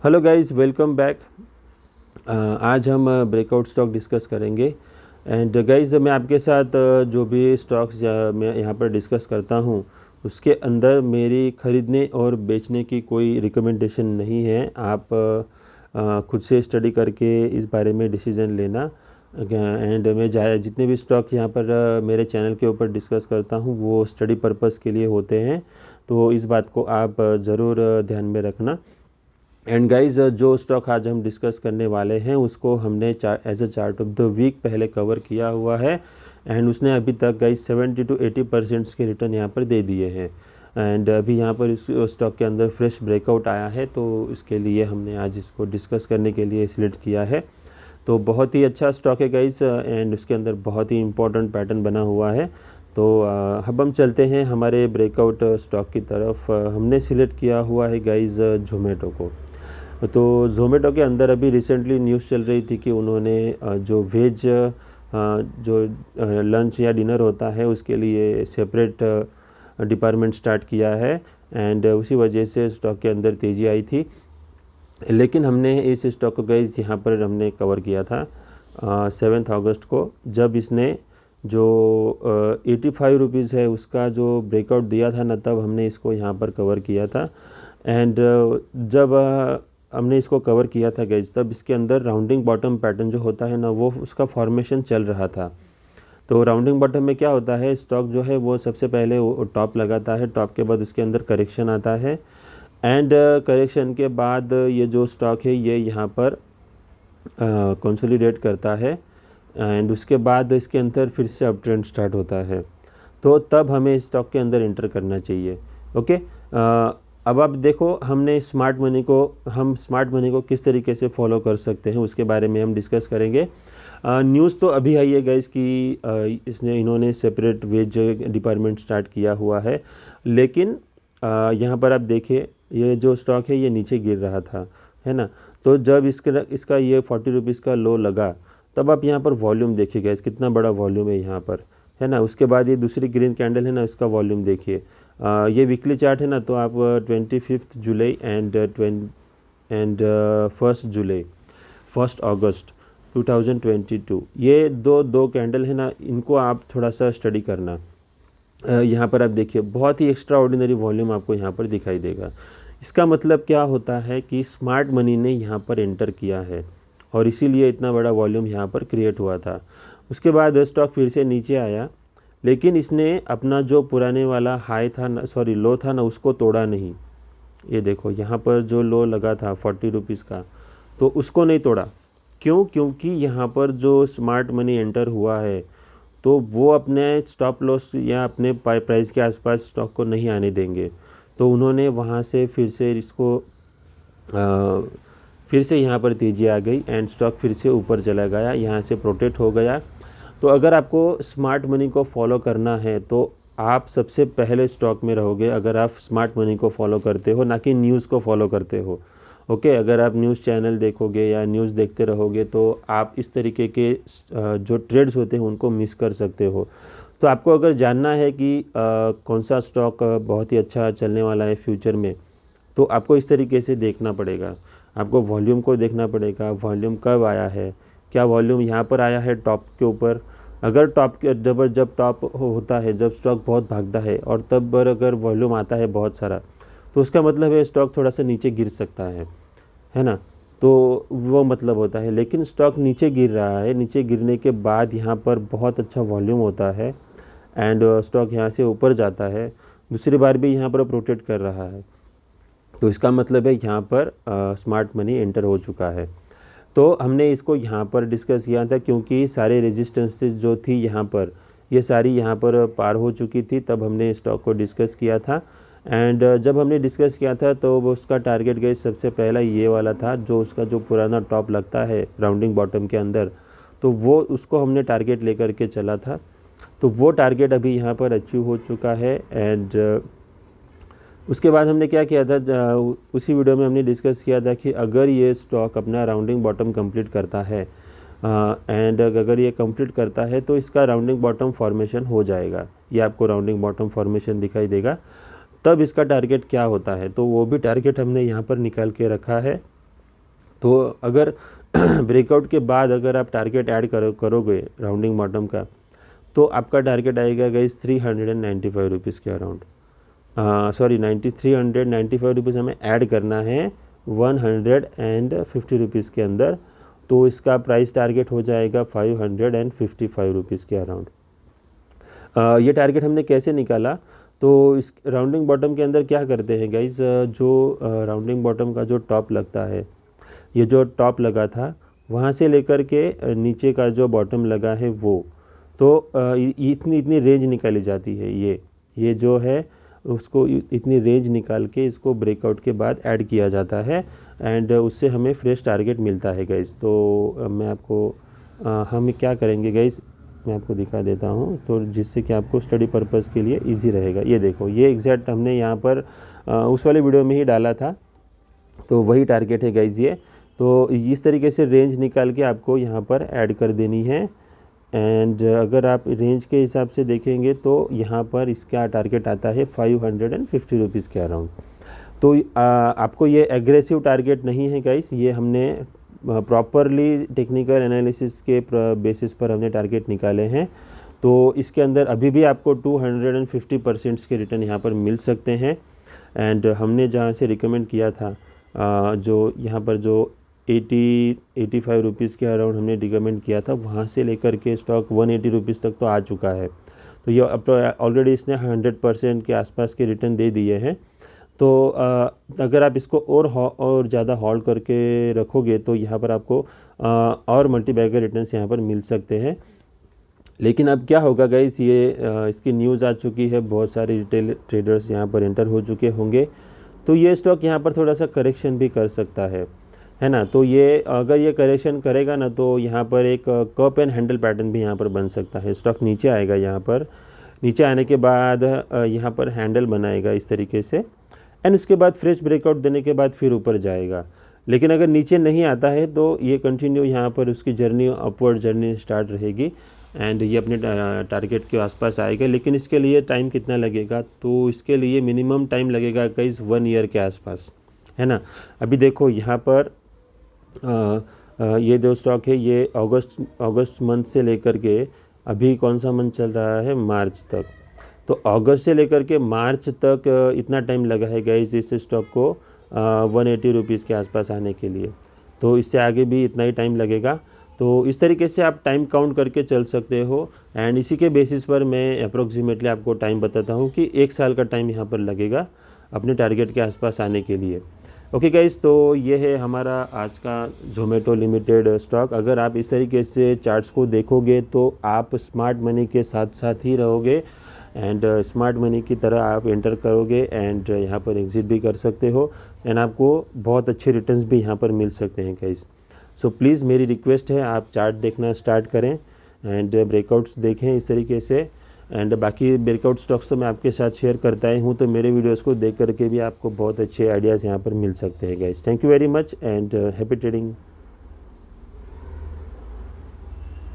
Hello guys, welcome back. आज हम breakout stock discuss करेंगे। एंड गाइस, मैं आपके साथ जो भी स्टॉक्स मैं यहाँ पर डिस्कस करता हूँ उसके अंदर मेरी ख़रीदने और बेचने की कोई रिकमेंडेशन नहीं है। आप खुद से स्टडी करके इस बारे में डिसीजन लेना। एंड मैं जितने भी स्टॉक यहाँ पर मेरे चैनल के ऊपर डिस्कस करता हूँ वो स्टडी पर्पस के लिए होते हैं, तो इस बात को आप ज़रूर ध्यान में रखना। एंड गाइज, जो स्टॉक आज हम डिस्कस करने वाले हैं उसको हमने as a chart of the week पहले कवर किया हुआ है। एंड उसने अभी तक गाइज 70 to 80% के रिटर्न यहाँ पर दे दिए हैं। एंड अभी यहाँ पर इस स्टॉक के अंदर फ्रेश ब्रेकआउट आया है, तो इसके लिए हमने आज इसको डिस्कस करने के लिए सिलेक्ट किया है। तो बहुत ही अच्छा स्टॉक है गाइज, एंड उसके अंदर बहुत ही इंपॉर्टेंट पैटर्न बना हुआ है। तो अब हम चलते हैं हमारे ब्रेकआउट स्टॉक की तरफ। हमने सिलेक्ट किया हुआ है गाइज जोमेटो को। तो ज़ोमेटो के अंदर अभी रिसेंटली न्यूज़ चल रही थी कि उन्होंने जो वेज जो लंच या डिनर होता है उसके लिए सेपरेट डिपार्टमेंट स्टार्ट किया है। एंड उसी वजह से स्टॉक के अंदर तेज़ी आई थी। लेकिन हमने इस स्टॉक को गाइस यहाँ पर हमने कवर किया था 7 अगस्त को, जब इसने जो 85 रुपीज़ है उसका जो ब्रेकआउट दिया था ना, तब हमने इसको यहाँ पर कवर किया था। एंड जब हमने इसको कवर किया था गाइज, तब इसके अंदर राउंडिंग बॉटम पैटर्न जो होता है ना वो उसका फॉर्मेशन चल रहा था। तो राउंडिंग बॉटम में क्या होता है, स्टॉक जो है वो सबसे पहले वो टॉप लगाता है, टॉप के बाद उसके अंदर करेक्शन आता है। एंड करेक्शन के बाद ये जो स्टॉक है ये यहाँ पर कंसोलिडेट करता है। एंड उसके बाद इसके अंदर फिर से अप ट्रेंड स्टार्ट होता है, तो तब हमें स्टॉक के अंदर एंटर करना चाहिए। ओके, अब आप देखो, हम स्मार्ट मनी को किस तरीके से फॉलो कर सकते हैं उसके बारे में हम डिस्कस करेंगे। न्यूज़ तो अभी आई है गाइस कि इन्होंने सेपरेट वेज डिपार्टमेंट स्टार्ट किया हुआ है। लेकिन यहाँ पर आप देखिए, ये जो स्टॉक है ये नीचे गिर रहा था, है ना। तो जब इसका ये 40 रुपीज़ का लो लगा, तब आप यहाँ पर वॉल्यूम देखिए गाइस, कितना बड़ा वॉल्यूम है यहाँ पर, है ना। उसके बाद ये दूसरी ग्रीन कैंडल है ना, इसका वॉल्यूम देखिए। ये वीकली चार्ट है ना, तो आप 25 जुलाई एंड 1 अगस्त 2022, ये दो कैंडल है ना, इनको आप थोड़ा सा स्टडी करना। यहाँ पर आप देखिए, बहुत ही एक्स्ट्रा ऑर्डिनरी वॉल्यूम आपको यहाँ पर दिखाई देगा। इसका मतलब क्या होता है कि स्मार्ट मनी ने यहाँ पर एंटर किया है और इसीलिए इतना बड़ा वॉल्यूम यहाँ पर क्रिएट हुआ था। उसके बाद स्टॉक फिर से नीचे आया, लेकिन इसने अपना जो पुराने वाला लो था ना, उसको तोड़ा नहीं। ये देखो, यहाँ पर जो लो लगा था 40 रुपीज़ का, तो उसको नहीं तोड़ा। क्यों? क्योंकि यहाँ पर जो स्मार्ट मनी एंटर हुआ है तो वो अपने स्टॉप लॉस या अपने प्राइस के आसपास स्टॉक को नहीं आने देंगे। तो उन्होंने वहाँ से फिर से यहाँ पर तेज़ी आ गई एंड स्टॉक फिर से ऊपर चला गया, यहाँ से प्रोटेक्ट हो गया। तो अगर आपको स्मार्ट मनी को फॉलो करना है तो आप सबसे पहले स्टॉक में रहोगे, अगर आप स्मार्ट मनी को फॉलो करते हो, ना कि न्यूज़ को फॉलो करते हो। ओके, अगर आप न्यूज़ चैनल देखोगे या न्यूज़ देखते रहोगे तो आप इस तरीके के जो ट्रेड्स होते हैं उनको मिस कर सकते हो। तो आपको अगर जानना है कि कौन सा स्टॉक बहुत ही अच्छा चलने वाला है फ्यूचर में, तो आपको इस तरीके से देखना पड़ेगा। आपको वॉल्यूम को देखना पड़ेगा, वॉल्यूम कब आया है, क्या वॉल्यूम यहाँ पर आया है टॉप के ऊपर। अगर जब टॉप होता है, जब स्टॉक बहुत भागता है और तब अगर वॉल्यूम आता है बहुत सारा, तो उसका मतलब है स्टॉक थोड़ा सा नीचे गिर सकता है ना। तो वो मतलब होता है। लेकिन स्टॉक नीचे गिर रहा है, नीचे गिरने के बाद यहाँ पर बहुत अच्छा वॉल्यूम होता है एंड स्टॉक यहाँ से ऊपर जाता है, दूसरी बार भी यहाँ पर प्रोटेक्ट कर रहा है। तो इसका मतलब है यहाँ पर स्मार्ट मनी एंटर हो चुका है। तो हमने इसको यहाँ पर डिस्कस किया था क्योंकि सारे रेजिस्टेंसेस जो थी यहाँ पर, ये सारी यहाँ पर पार हो चुकी थी, तब हमने स्टॉक को डिस्कस किया था। एंड जब हमने डिस्कस किया था तो वो उसका टारगेट गए सबसे पहला ये वाला था, जो उसका जो पुराना टॉप लगता है राउंडिंग बॉटम के अंदर, तो वो उसको हमने टारगेट लेकर के चला था। तो वो टारगेट अभी यहाँ पर अचीव हो चुका है। एंड उसके बाद हमने क्या किया था, उसी वीडियो में हमने डिस्कस किया था कि अगर ये स्टॉक अपना राउंडिंग बॉटम कंप्लीट करता है एंड अगर ये कंप्लीट करता है तो इसका राउंडिंग बॉटम फॉर्मेशन हो जाएगा, ये आपको राउंडिंग बॉटम फॉर्मेशन दिखाई देगा। तब इसका टारगेट क्या होता है, तो वो भी टारगेट हमने यहाँ पर निकाल के रखा है। तो अगर ब्रेकआउट के बाद अगर आप टारगेट ऐड करोगे राउंडिंग बॉटम का, तो आपका टारगेट आएगा गाइस 395 रुपीज़ के अराउंड। सॉरी 395 रुपीज़ हमें ऐड करना है 150 रुपीज़ के अंदर, तो इसका प्राइस टारगेट हो जाएगा 555 रुपीज़ के अराउंड। ये टारगेट हमने कैसे निकाला, तो इस राउंडिंग बॉटम के अंदर क्या करते हैं गाइस, जो राउंडिंग बॉटम का जो टॉप लगता है, ये जो टॉप लगा था वहाँ से लेकर के नीचे का जो बॉटम लगा है वो, तो इतनी रेंज निकाली जाती है। ये जो है उसको इतनी रेंज निकाल के इसको ब्रेकआउट के बाद ऐड किया जाता है एंड उससे हमें फ्रेश टारगेट मिलता है गाइस। तो मैं आपको हम क्या करेंगे गाइस, मैं आपको दिखा देता हूँ तो जिससे कि आपको स्टडी पर्पज़ के लिए इजी रहेगा। ये देखो, ये एग्जैक्ट हमने यहाँ पर उस वाले वीडियो में ही डाला था, तो वही टारगेट है गाइस ये। तो इस तरीके से रेंज निकाल के आपको यहाँ पर ऐड कर देनी है एंड अगर आप रेंज के हिसाब से देखेंगे तो यहाँ पर इसका टारगेट आता है 550 रुपीज़ के अराउंड। तो आपको ये एग्रेसिव टारगेट नहीं है गाइस, ये हमने प्रॉपरली टेक्निकल एनालिसिस के बेसिस पर हमने टारगेट निकाले हैं। तो इसके अंदर अभी भी आपको 250% के रिटर्न यहाँ पर मिल सकते हैं एंड हमने जहाँ से रिकमेंड किया था जो यहाँ पर जो 85 रुपीज़ के अराउंड हमने रिकमेंड किया था, वहाँ से लेकर के स्टॉक 180 रुपीज़ तक तो आ चुका है। तो ये ऑलरेडी इसने 100% के आसपास के रिटर्न दे दिए हैं। तो अगर आप इसको और ज़्यादा होल्ड करके रखोगे तो यहाँ पर आपको और मल्टी बैगर रिटर्न्स यहाँ पर मिल सकते हैं। लेकिन अब क्या होगा गाइस, ये इसकी न्यूज़ आ चुकी है, बहुत सारे रिटेल ट्रेडर्स यहाँ पर एंटर हो चुके होंगे, तो ये स्टॉक यहाँ पर थोड़ा सा करेक्शन भी कर सकता है ना। तो ये अगर ये करेक्शन करेगा ना तो यहाँ पर एक कप एंड हैंडल पैटर्न भी यहाँ पर बन सकता है। स्टॉक नीचे आएगा, यहाँ पर नीचे आने के बाद यहाँ पर हैंडल बनाएगा इस तरीके से एंड उसके बाद फ्रेश ब्रेकआउट देने के बाद फिर ऊपर जाएगा। लेकिन अगर नीचे नहीं आता है तो ये कंटिन्यू यहाँ पर उसकी जर्नी, अपवर्ड जर्नी स्टार्ट रहेगी एंड ये अपने टारगेट के आसपास आएगा। लेकिन इसके लिए टाइम कितना लगेगा, तो इसके लिए मिनिमम टाइम लगेगा कई 1 ईयर के आसपास, है ना। अभी देखो यहाँ पर ये जो स्टॉक है ये अगस्त मंथ से लेकर के अभी कौन सा मंथ चल रहा है, मार्च तक। तो अगस्त से लेकर के मार्च तक इतना टाइम लगा है गाइस इस स्टॉक को 180 रुपीज़ के आसपास आने के लिए। तो इससे आगे भी इतना ही टाइम लगेगा। तो इस तरीके से आप टाइम काउंट करके चल सकते हो एंड इसी के बेसिस पर मैं अप्रोक्सीमेटली आपको टाइम बताता हूँ कि 1 साल का टाइम यहाँ पर लगेगा अपने टारगेट के आसपास आने के लिए। ओके गाइस, तो ये है हमारा आज का ज़ोमैटो लिमिटेड स्टॉक। अगर आप इस तरीके से चार्ट्स को देखोगे तो आप स्मार्ट मनी के साथ साथ ही रहोगे एंड स्मार्ट मनी की तरह आप एंटर करोगे एंड यहाँ पर एग्जिट भी कर सकते हो एंड आपको बहुत अच्छे रिटर्न्स भी यहाँ पर मिल सकते हैं गाइस। सो प्लीज़ मेरी रिक्वेस्ट है आप चार्ट देखना स्टार्ट करें एंड ब्रेकआउट्स देखें इस तरीके से एंड बाकी ब्रेकआउट स्टॉक्स तो मैं आपके साथ शेयर करता ही हूँ, तो मेरे वीडियोस को देख करके भी आपको बहुत अच्छे आइडियाज़ यहाँ पर मिल सकते हैं guys. Thank you very much and happy trading.